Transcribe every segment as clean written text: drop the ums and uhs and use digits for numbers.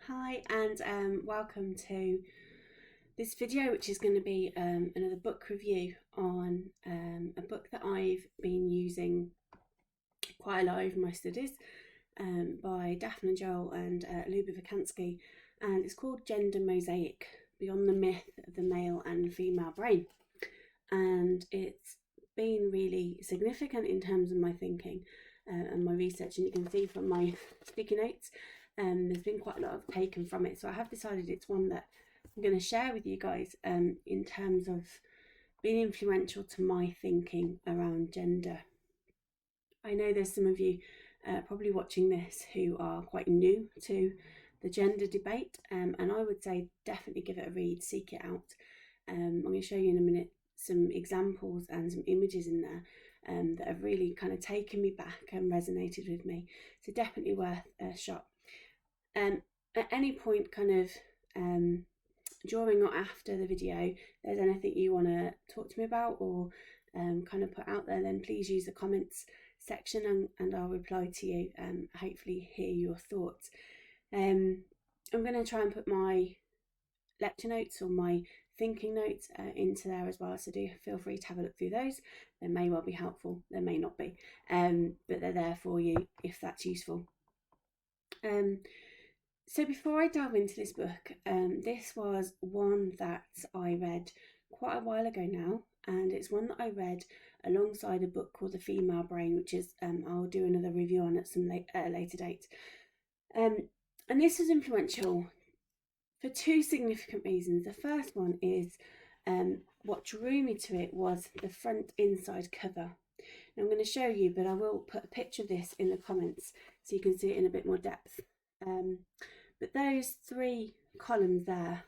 Hi and welcome to this video, which is going to be another book review on a book that I've been using quite a lot over my studies by Daphne Joel and Luba Vikansky, and it's called Gender Mosaic: Beyond the Myth of the Male and Female Brain. And it's been really significant in terms of my thinking and my research, and you can see from my sticky notes there's been quite a lot of taken from it, so I have decided it's one that I'm going to share with you guys in terms of being influential to my thinking around gender. I know there's some of you probably watching this who are quite new to the gender debate, and I would say definitely give it a read, seek it out. I'm going to show you in a minute some examples and some images in there that have really kind of taken me back and resonated with me, so definitely worth a shot. At any point kind of during or after the video, there's anything you want to talk to me about or kind of put out there, then please use the comments section and I'll reply to you and hopefully hear your thoughts. I'm going to try and put my lecture notes or my thinking notes into there as well, so do feel free to have a look through those. They may well be helpful, they may not be, but they're there for you if that's useful. So before I delve into this book, this was one that I read quite a while ago now, and it's one that I read alongside a book called The Female Brain, which is I'll do another review on at a later date. And this is influential for two significant reasons. The first one is what drew me to it was the front inside cover. Now I'm going to show you, but I will put a picture of this in the comments so you can see it in a bit more depth. But those three columns there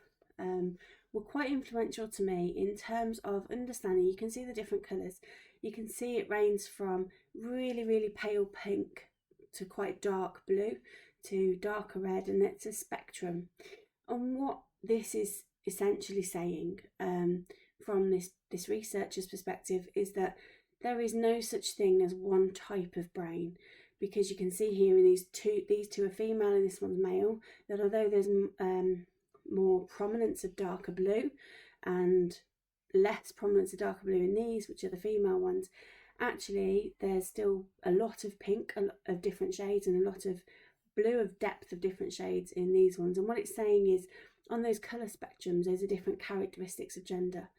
were quite influential to me in terms of understanding. You can see the different colours. You can see it ranges from really, really pale pink to quite dark blue to darker red, and it's a spectrum. And what this is essentially saying from this researcher's perspective is that there is no such thing as one type of brain, because you can see here in these two are female and this one's male, that although there's more prominence of darker blue and less prominence of darker blue in these, which are the female ones, actually there's still a lot of pink, a lot of different shades, and a lot of blue of depth of different shades in these ones. And what it's saying is on those colour spectrums there's a different characteristics of gender.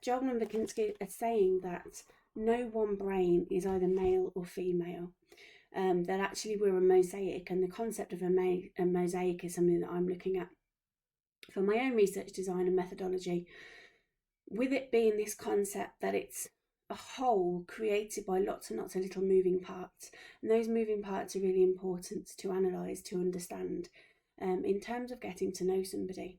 Joel and Vikansky are saying that no one brain is either male or female, that actually we're a mosaic, and the concept of a mosaic is something that I'm looking at for my own research design and methodology, with it being this concept that it's a whole created by lots and lots of little moving parts, and those moving parts are really important to analyse, to understand in terms of getting to know somebody.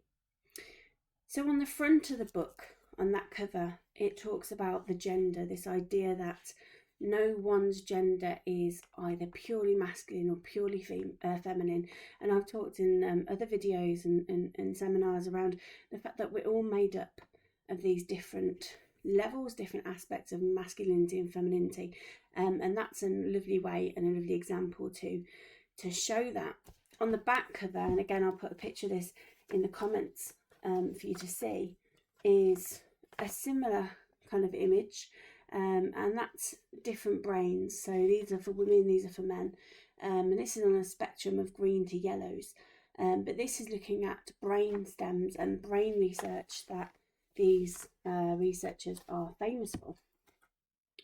So on the front of the book, on that cover, it talks about the gender, this idea that no one's gender is either purely masculine or purely feminine. And I've talked in other videos and seminars around the fact that we're all made up of these different levels, different aspects of masculinity and femininity, and that's a lovely way and a lovely example to show that. On the back cover, and again I'll put a picture of this in the comments for you to see, is a similar kind of image, and that's different brains. So these are for women, these are for men, and this is on a spectrum of green to yellows, but this is looking at brain stems and brain research that these researchers are famous for.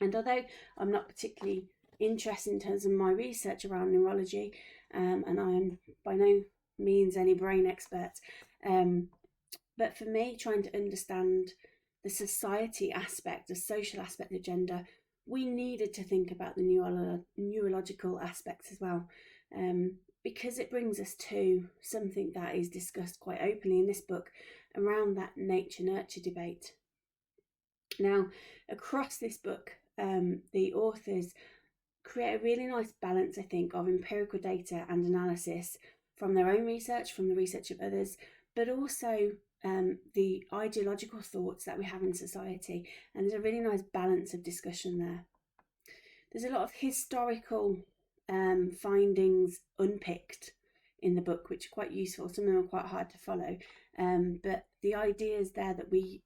And although I'm not particularly interested in terms of my research around neurology, and I am by no means any brain expert, but for me, trying to understand the society aspect, the social aspect of gender, we needed to think about the neurological aspects as well, because it brings us to something that is discussed quite openly in this book around that nature-nurture debate. Now, across this book, the authors create a really nice balance, I think, of empirical data and analysis from their own research, from the research of others, but also the ideological thoughts that we have in society, and there's a really nice balance of discussion there. There's a lot of historical findings unpicked in the book, which are quite useful. Some of them are quite hard to follow, but the ideas there that we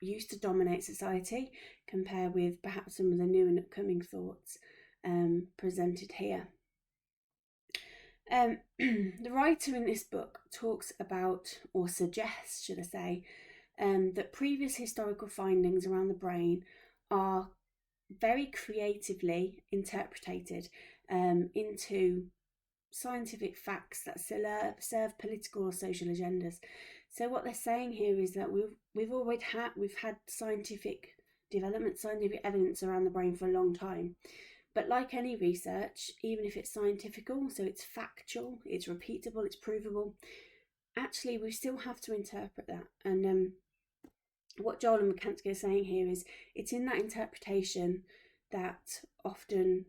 used to dominate society compare with perhaps some of the new and upcoming thoughts presented here. The writer in this book talks about, or suggests, should I say, that previous historical findings around the brain are very creatively interpreted into scientific facts that serve political or social agendas. So what they're saying here is that we've had scientific development, scientific evidence around the brain for a long time. But like any research, even if it's scientifical, so it's factual, it's repeatable, it's provable, actually we still have to interpret that. And what Joel and Mosaic are saying here is it's in that interpretation that often,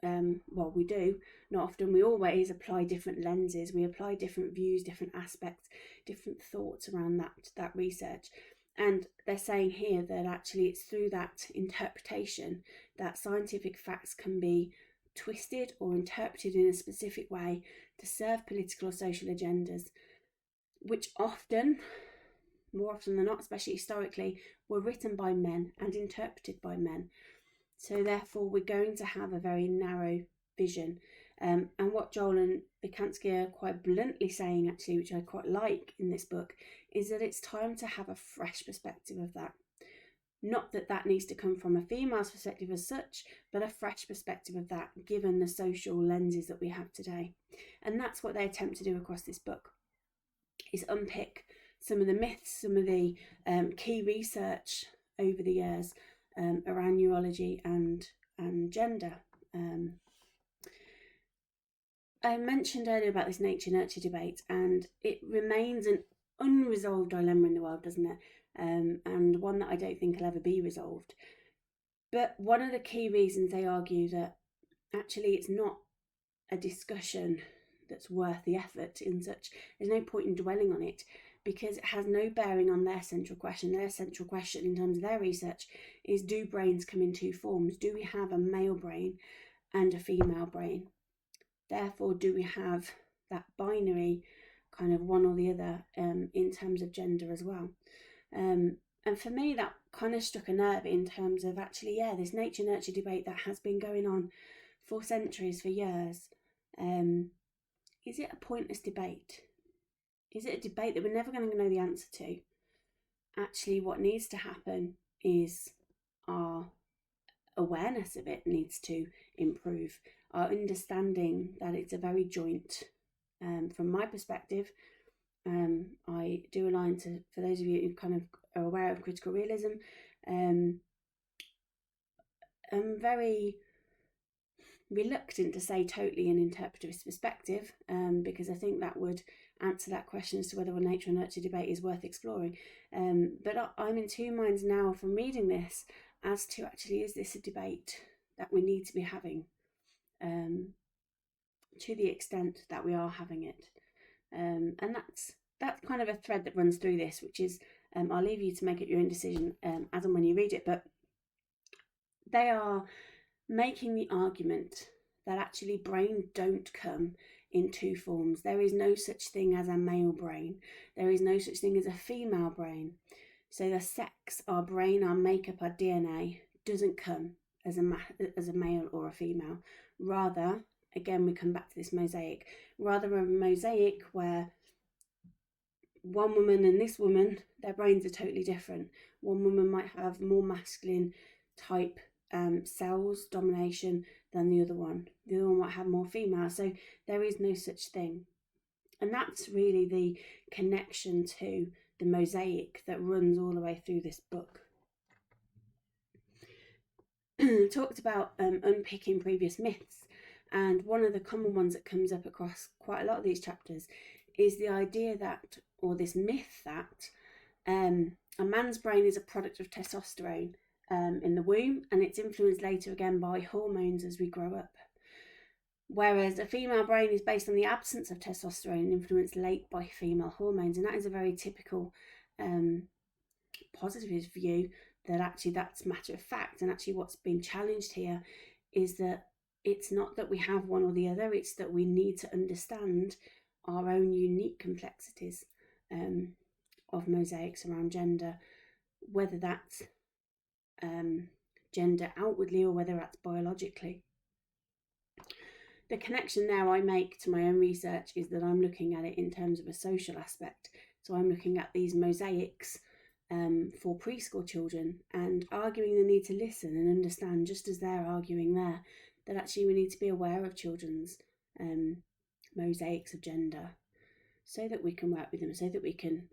we do, not often, we always apply different lenses, we apply different views, different aspects, different thoughts around that research. And they're saying here that actually it's through that interpretation that scientific facts can be twisted or interpreted in a specific way to serve political or social agendas, which often, more often than not, especially historically, were written by men and interpreted by men. So therefore we're going to have a very narrow vision. And what Joel and Mosaic are quite bluntly saying, actually, which I quite like in this book, is that it's time to have a fresh perspective of that. Not that that needs to come from a female's perspective as such, but a fresh perspective of that, given the social lenses that we have today. And that's what they attempt to do across this book, is unpick some of the myths, some of the key research over the years around neurology and gender. I mentioned earlier about this nature-nurture debate, and it remains an unresolved dilemma in the world, doesn't it? And one that I don't think will ever be resolved. But one of the key reasons they argue that actually it's not a discussion that's worth the effort in such, there's no point in dwelling on it, because it has no bearing on their central question. Their central question in terms of their research is, do brains come in two forms? Do we have a male brain and a female brain? Therefore, do we have that binary kind of one or the other in terms of gender as well? And for me, that kind of struck a nerve in terms of actually, this nature-nurture debate that has been going on for centuries, for years. Is it a pointless debate? Is it a debate that we're never going to know the answer to? Actually, what needs to happen is our awareness of it needs to improve. Our understanding that it's a very joint, from my perspective, I do align to, for those of you who kind of are aware of critical realism, I'm very reluctant to say totally an interpretivist perspective, because I think that would answer that question as to whether a nature and nurture debate is worth exploring. But I'm in two minds now from reading this as to actually, is this a debate that we need to be having, to the extent that we are having it. And that's kind of a thread that runs through this, which is, I'll leave you to make up your own decision as and when you read it, but they are making the argument that actually brain don't come in two forms. There is no such thing as a male brain. There is no such thing as a female brain. So the sex, our brain, our makeup, our DNA doesn't come as a male or a female. Rather, again, we come back to this mosaic. Rather a mosaic where one woman and this woman, their brains are totally different. One woman might have more masculine type cells domination than the other one. The other one might have more female. So there is no such thing. And that's really the connection to the mosaic that runs all the way through this book. Talked about unpicking previous myths, and one of the common ones that comes up across quite a lot of these chapters is the idea that, or this myth that, a man's brain is a product of testosterone in the womb, and it's influenced later again by hormones as we grow up. Whereas a female brain is based on the absence of testosterone and influenced late by female hormones. And that is a very typical positivist view, that actually that's matter of fact. And actually what's been challenged here is that it's not that we have one or the other, it's that we need to understand our own unique complexities of mosaics around gender, whether that's gender outwardly or whether that's biologically. The connection there I make to my own research is that I'm looking at it in terms of a social aspect. So I'm looking at these mosaics for preschool children and arguing the need to listen and understand, just as they're arguing there, that actually we need to be aware of children's mosaics of gender so that we can work with them, so that we can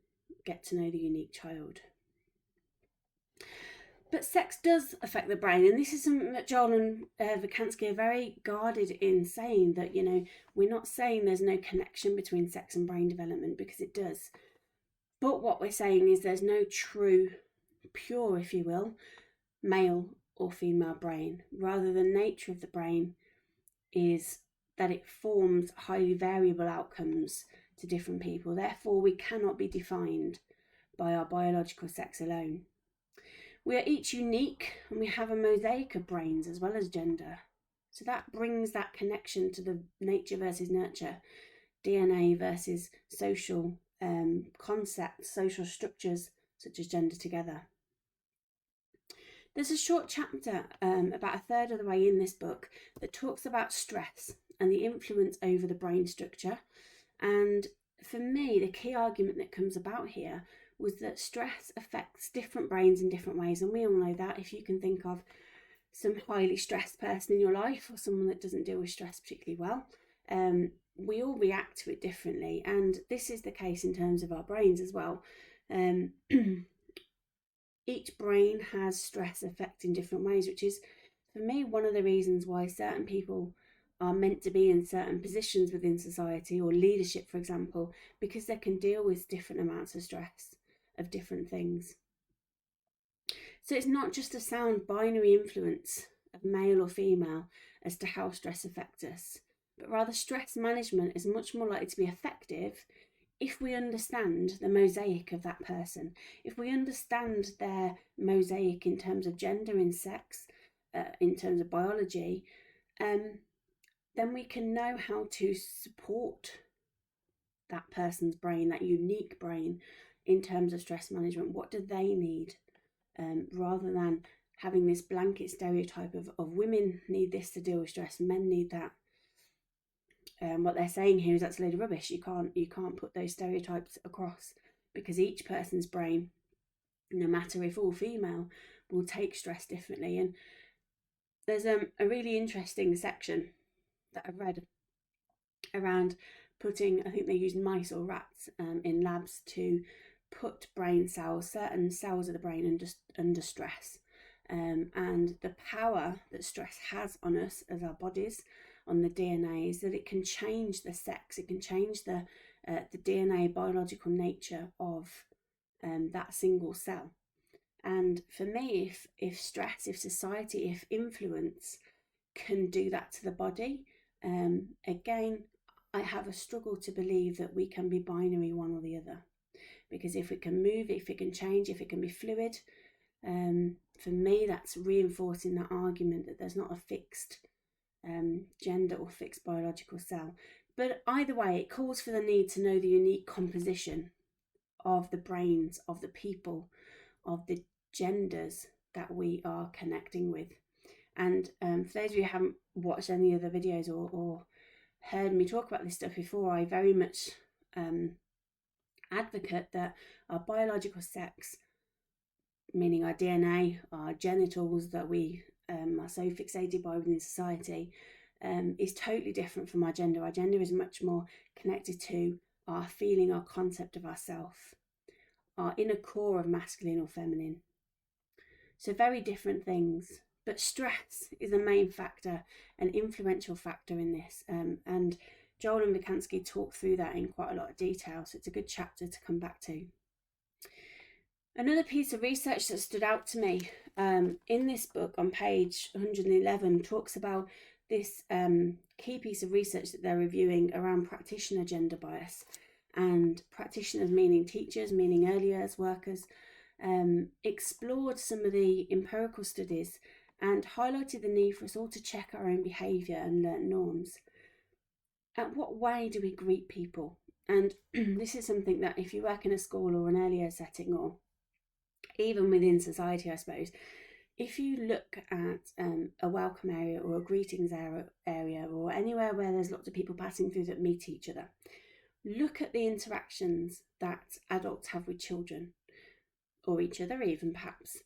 get to know the unique child. But sex does affect the brain, and this is something that Joel and Vikansky are very guarded in saying, that, you know, we're not saying there's no connection between sex and brain development, because it does. But what we're saying is there's no true, pure, if you will, male or female brain. Rather, the nature of the brain is that it forms highly variable outcomes to different people. Therefore, we cannot be defined by our biological sex alone. We are each unique, and we have a mosaic of brains as well as gender. So that brings that connection to the nature versus nurture, DNA versus social concepts, social structures such as gender together. There's a short chapter about a third of the way in this book that talks about stress and the influence over the brain structure. And for me, the key argument that comes about here was that stress affects different brains in different ways. And we all know that. If you can think of some highly stressed person in your life, or someone that doesn't deal with stress particularly well, we all react to it differently. And this is the case in terms of our brains as well. Each brain has stress affecting different ways, which is, for me, one of the reasons why certain people are meant to be in certain positions within society, or leadership, for example, because they can deal with different amounts of stress of different things. So it's not just a sound binary influence of male or female as to how stress affects us, but rather stress management is much more likely to be effective if we understand the mosaic of that person, if we understand their mosaic in terms of gender and sex, in terms of biology, then we can know how to support that person's brain, that unique brain, in terms of stress management. What do they need? Rather than having this blanket stereotype of women need this to deal with stress, men need that. What they're saying here is that's a load of rubbish. You can't put those stereotypes across, because each person's brain, no matter if all female, will take stress differently. And there's a really interesting section that I've read around putting, I think they used mice or rats in labs to put brain cells, certain cells of the brain, under stress, and the power that stress has on us as our bodies, on the DNA, is that it can change the sex, it can change the DNA biological nature of that single cell. And for me, if stress, if society, if influence can do that to the body, again, I have a struggle to believe that we can be binary, one or the other. Because if it can move, if it can change, if it can be fluid, for me, that's reinforcing that argument that there's not a fixed gender or fixed biological cell. But either way, it calls for the need to know the unique composition of the brains of the people, of the genders that we are connecting with. And for those of you who haven't watched any other videos or heard me talk about this stuff before, I very much advocate that our biological sex, meaning our DNA, our genitals that we are so fixated by within society, is totally different from our gender. Our gender is much more connected to our feeling, our concept of ourself, our inner core of masculine or feminine. So very different things. But stress is a main factor, an influential factor in this. And Joel and Vikansky talk through that in quite a lot of detail, so it's a good chapter to come back to. Another piece of research that stood out to me in this book on page 111 talks about this key piece of research that they're reviewing around practitioner gender bias. And practitioners, meaning teachers, meaning early years workers, explored some of the empirical studies and highlighted the need for us all to check our own behaviour and learn norms. what way do we greet people? And this is something that if you work in a school or an earlier setting, or even within society, I suppose, if you look at a welcome area or a greetings area or anywhere where there's lots of people passing through that meet each other, look at the interactions that adults have with children or each other even perhaps.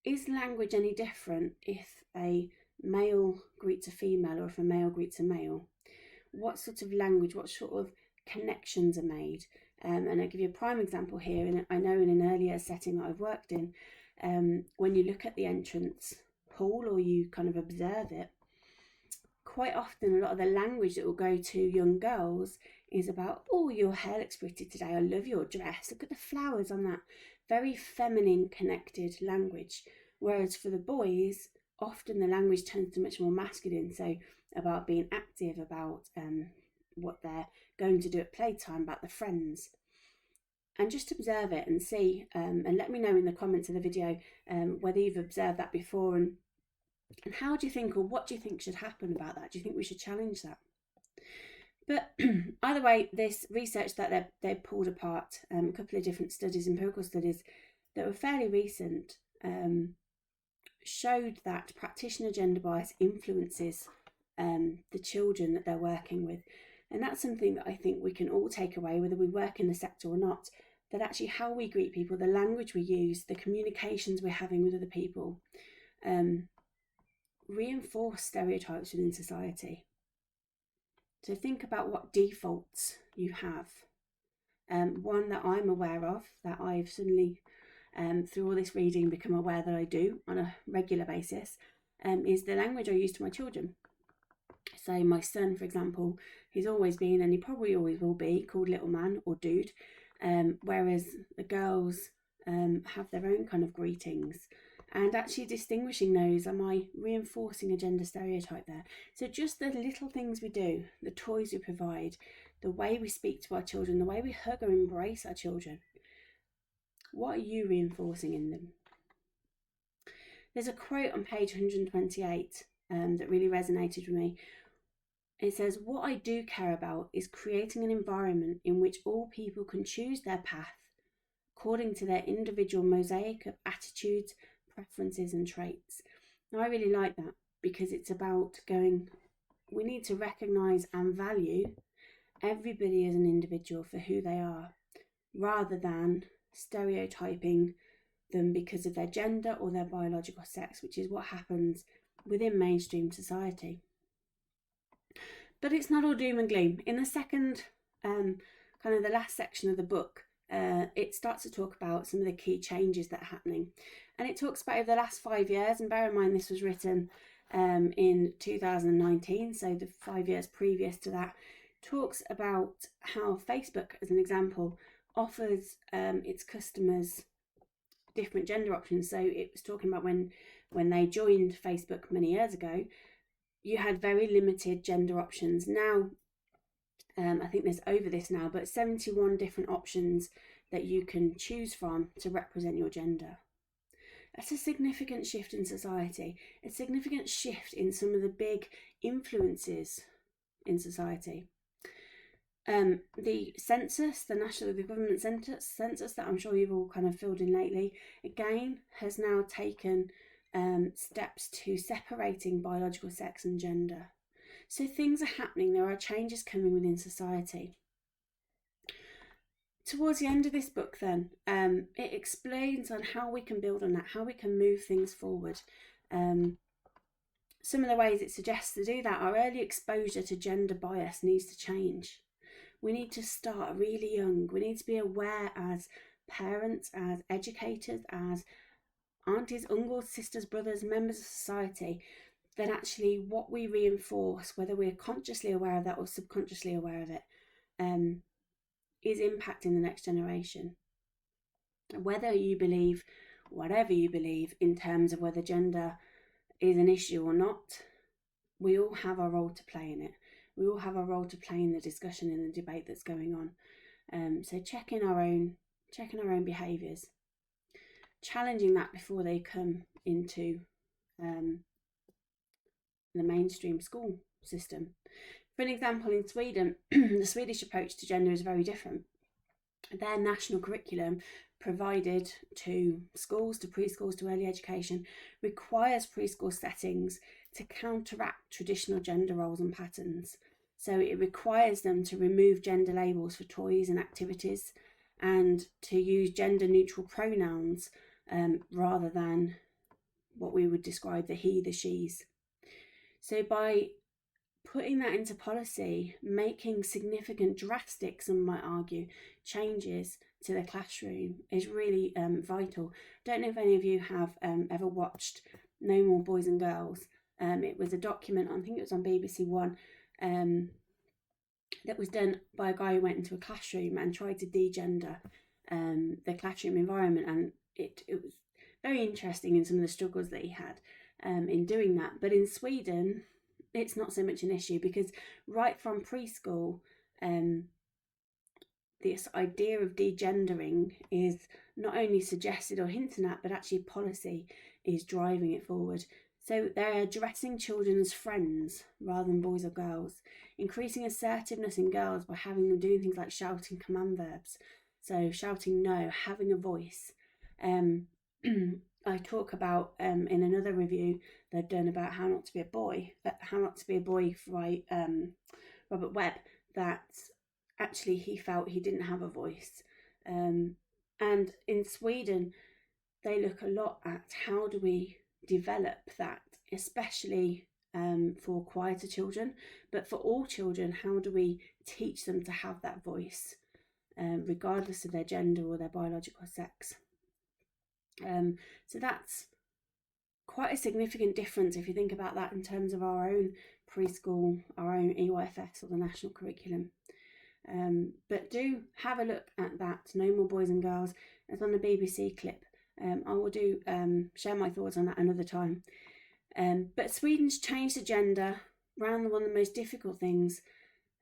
Is language any different if a male greets a female or if a male greets a male? What sort of language, what sort of connections are made? And I'll give you a prime example here. And I know in an earlier setting that I've worked in, when you look at the entrance hall or you kind of observe it, quite often a lot of the language that will go to young girls is about, oh, your hair looks pretty today, I love your dress, look at the flowers on that. Very feminine connected language. Whereas for the boys, often the language turns to much more masculine, so about being active, about what they're going to do at playtime, about the friends. And just observe it and see, and let me know in the comments of the video whether you've observed that before, and how do you think, or what do you think should happen about that? Do you think we should challenge that? But either way, this research that they pulled apart, a couple of different studies, empirical studies that were fairly recent, showed that practitioner gender bias influences the children that they're working with. And that's something that I think we can all take away, whether we work in the sector or not, that actually how we greet people, the language we use, the communications we're having with other people, reinforce stereotypes within society. So think about what defaults you have. One that I'm aware of, that I've suddenly, through all this reading, become aware that I do on a regular basis, is the language I use to my children. So my son, for example, he's always been, and he probably always will be, called little man or dude, whereas the girls have their own kind of greetings. And actually distinguishing those, am I reinforcing a gender stereotype there? So just the little things we do, the toys we provide, the way we speak to our children, the way we hug or embrace our children, what are you reinforcing in them? There's a quote on page 128 that really resonated with me. It says, "What I do care about is creating an environment in which all people can choose their path according to their individual mosaic of attitudes, preferences and traits." Now I really like that, because it's about going, we need to recognise and value everybody as an individual for who they are, rather than stereotyping them because of their gender or their biological sex, which is what happens within mainstream society. But it's not all doom and gloom. In the second, kind of the last section of the book, it starts to talk about some of the key changes that are happening. And it talks about over the last 5 years, and bear in mind this was written in 2019, so the 5 years previous to that, talks about how Facebook, as an example, offers its customers different gender options. So it was talking about when they joined Facebook many years ago, you had very limited gender options. Now, I think there's over this now, but 71 different options that you can choose from to represent your gender. That's a significant shift in society, a significant shift in some of the big influences in society. The census, the government census that I'm sure you've all kind of filled in lately, again, has now taken steps to separating biological sex and gender. So things are happening, there are changes coming within society. Towards the end of this book then, it explains on how we can build on that, how we can move things forward. Some of the ways it suggests to do that, our early exposure to gender bias needs to change. We need to start really young. We need to be aware as parents, as educators, as aunties, uncles, sisters, brothers, members of society, that actually what we reinforce, whether we're consciously aware of that or subconsciously aware of it, is impacting the next generation. Whether you believe whatever you believe in terms of whether gender is an issue or not, we all have a role to play in it. We all have a role to play in the discussion, in the debate that's going on. So checking our own behaviours, challenging that before they come into the mainstream school system. For an example, in Sweden, the Swedish approach to gender is very different. Their national curriculum provided to schools, to preschools, to early education requires preschool settings to counteract traditional gender roles and patterns. So it requires them to remove gender labels for toys and activities and to use gender neutral pronouns rather than what we would describe the he, the she's. So by putting that into policy, making significant, drastic, some might argue, changes to the classroom is really vital. Don't know if any of you have ever watched No More Boys and Girls. It was a document, I think it was on BBC One, that was done by a guy who went into a classroom and tried to degender the classroom environment, and it was very interesting in some of the struggles that he had in doing that. But in Sweden, it's not so much an issue because right from preschool, this idea of degendering is not only suggested or hinted at, but actually policy is driving it forward. So they're addressing children as friends rather than boys or girls, increasing assertiveness in girls by having them doing things like shouting command verbs. So shouting no, having a voice. I talk about in another review they've done about how not to be a boy by Robert Webb, that actually he felt he didn't have a voice. And in Sweden, they look a lot at how do we develop that, especially for quieter children, but for all children, how do we teach them to have that voice, regardless of their gender or their biological sex. So that's quite a significant difference if you think about that in terms of our own preschool, our own EYFS or the national curriculum. But do have a look at that, No More Boys and Girls. It's on the BBC clip. I will do share my thoughts on that another time. But Sweden's changed the gender. Around one of the most difficult things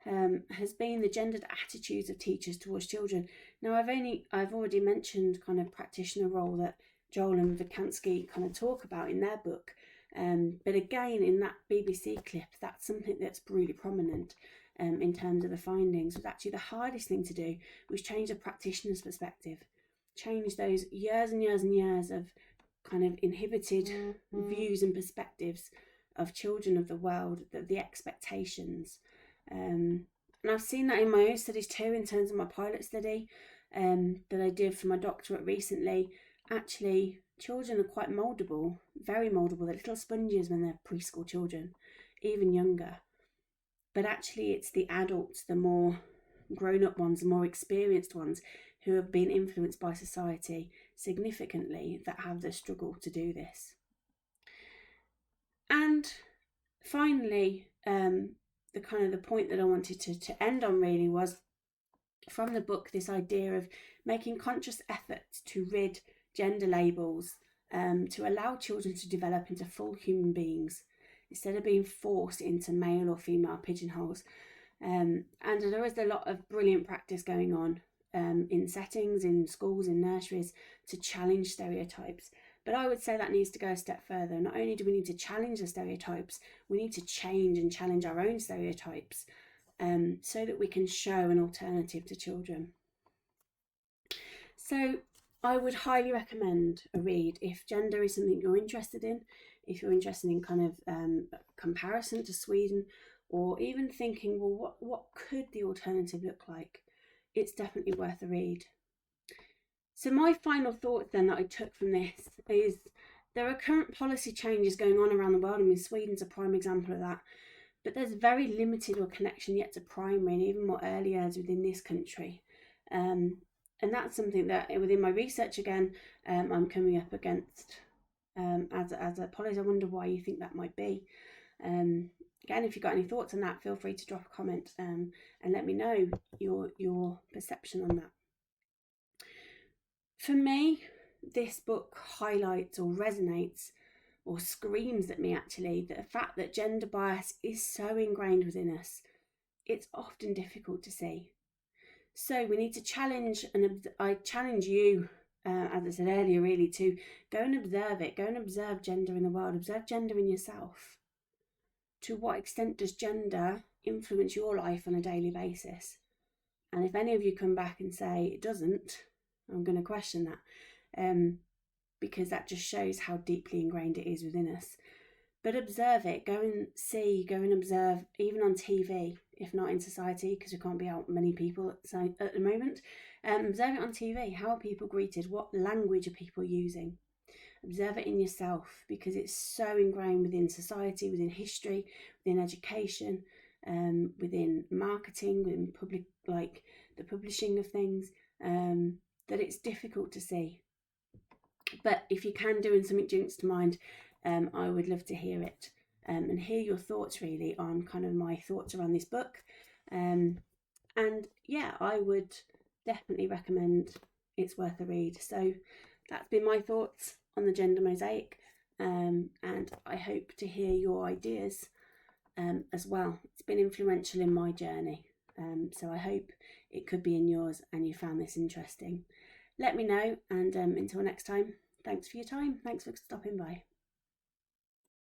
has been the gendered attitudes of teachers towards children. Now, I've already mentioned kind of practitioner role that Joel and Vikansky kind of talk about in their book. But again, in that BBC clip, that's something that's really prominent in terms of the findings. Was actually the hardest thing to do was change the practitioner's perspective, change those years and years and years of kind of inhibited views and perspectives of children of the world, the expectations. And I've seen that in my own studies too, in terms of my pilot study that I did for my doctorate recently. Actually, children are quite mouldable, very mouldable. They're little sponges when they're preschool children, even younger. But actually, it's the adults, the more grown-up ones, the more experienced ones, who have been influenced by society significantly, that have the struggle to do this. And finally, the point that I wanted to end on really was from the book, this idea of making conscious efforts to rid gender labels, to allow children to develop into full human beings instead of being forced into male or female pigeonholes. And there is a lot of brilliant practice going on in settings, in schools, in nurseries, to challenge stereotypes. But I would say that needs to go a step further. Not only do we need to challenge the stereotypes, we need to change and challenge our own stereotypes so that we can show an alternative to children. So I would highly recommend a read if gender is something you're interested in, if you're interested in kind of comparison to Sweden, or even thinking, well, what could the alternative look like? It's definitely worth a read. So my final thought then that I took from this is there are current policy changes going on around the world. I mean, Sweden's a prime example of that. But there's very limited or connection yet to primary and even more early years within this country. And that's something that within my research, again, I'm coming up against as a policy. I wonder why you think that might be. Again, if you've got any thoughts on that, feel free to drop a comment and let me know your perception on that. For me, this book highlights or resonates or screams at me actually the fact that gender bias is so ingrained within us, it's often difficult to see. So we need to challenge, and I challenge you, as I said earlier, really to go and observe it, go and observe gender in the world, observe gender in yourself. To what extent does gender influence your life on a daily basis? And if any of you come back and say it doesn't, I'm going to question that, because that just shows how deeply ingrained it is within us. But observe it, go and observe, even on TV, if not in society, because we can't be out many people at the moment. Observe it on TV. How are people greeted? What language are people using? Observe it in yourself, because it's so ingrained within society, within history, within education, within marketing, within the publishing of things, that it's difficult to see. But if you can do and something jumps to mind, I would love to hear it, and hear your thoughts really on kind of my thoughts around this book. And yeah, I would definitely recommend it's worth a read. So that's been my thoughts on the gender mosaic, and I hope to hear your ideas as well. It's been influential in my journey, so I hope it could be in yours and you found this interesting. Let me know, and until next time, thanks for your time. Thanks for stopping by.